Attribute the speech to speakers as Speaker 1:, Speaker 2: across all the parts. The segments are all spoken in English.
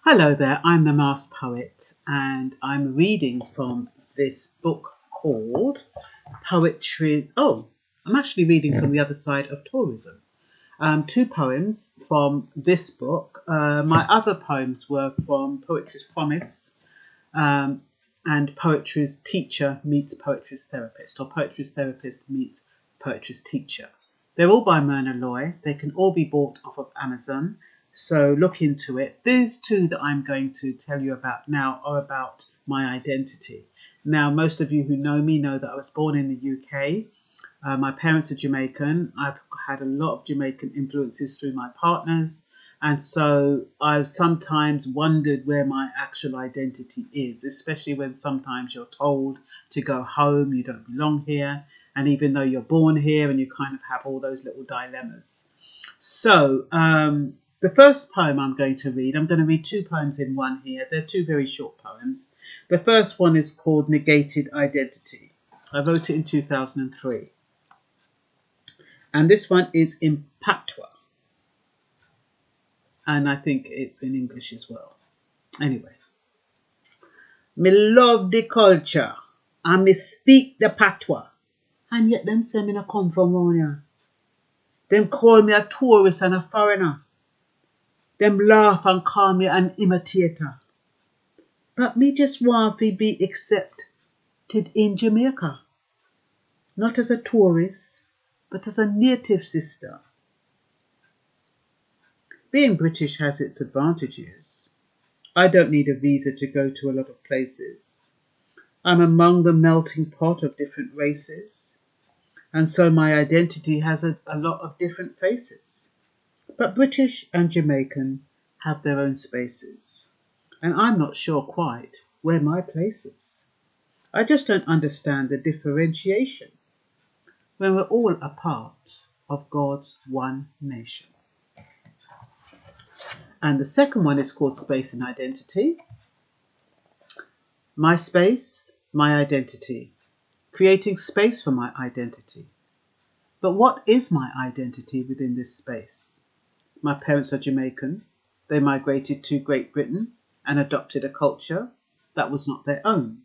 Speaker 1: Hello there, I'm the Mass Poet and I'm reading from this book called Poetry. Oh, I'm actually reading from the other side of tourism. Two poems from this book. My other poems were from Poetry's Promise and Poetry's Teacher Meets Poetry's Therapist, or Poetry's Therapist Meets Poetry's Teacher. They're all by Myrna Loy. They can all be bought off of Amazon. So look into it. These two that I'm going to tell you about now are about my identity. Now, most of you who know me know that I was born in the UK. My parents are Jamaican. I've had a lot of Jamaican influences through my partners. And so I've sometimes wondered where my actual identity is, especially when sometimes you're told to go home, you don't belong here. And even though you're born here and you kind of have all those little dilemmas. So, the first poem I'm going to read two poems in one here. They're two very short poems. The first one is called Negated Identity. I wrote it in 2003. And this one is in Patois. And I think it's in English as well. Anyway. Me love the culture and me speak the Patois. And yet them say me no come from around here. Them call me a tourist and a foreigner. Them laugh and call me an imitator. But me just want to be accepted in Jamaica. Not as a tourist, but as a native sister. Being British has its advantages. I don't need a visa to go to a lot of places. I'm among the melting pot of different races. And so my identity has a lot of different faces. But British and Jamaican have their own spaces. And I'm not sure quite where my place is. I just don't understand the differentiation when we're all a part of God's one nation. And the second one is called Space and Identity. My space, my identity. Creating space for my identity. But what is my identity within this space? My parents are Jamaican. They migrated to Great Britain and adopted a culture that was not their own.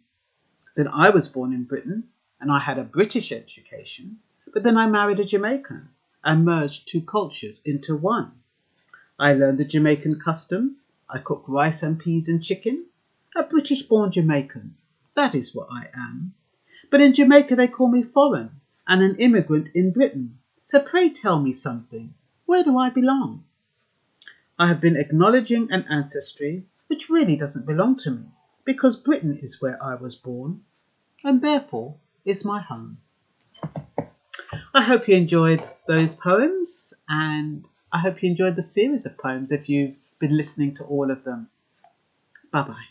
Speaker 1: Then I was born in Britain and I had a British education, but then I married a Jamaican and merged two cultures into one. I learned the Jamaican custom. I cook rice and peas and chicken. A British-born Jamaican. That is what I am. But in Jamaica they call me foreign and an immigrant in Britain. So pray tell me something. Where do I belong? I have been acknowledging an ancestry which really doesn't belong to me because Britain is where I was born and therefore is my home. I hope you enjoyed those poems and I hope you enjoyed the series of poems if you've been listening to all of them. Bye-bye.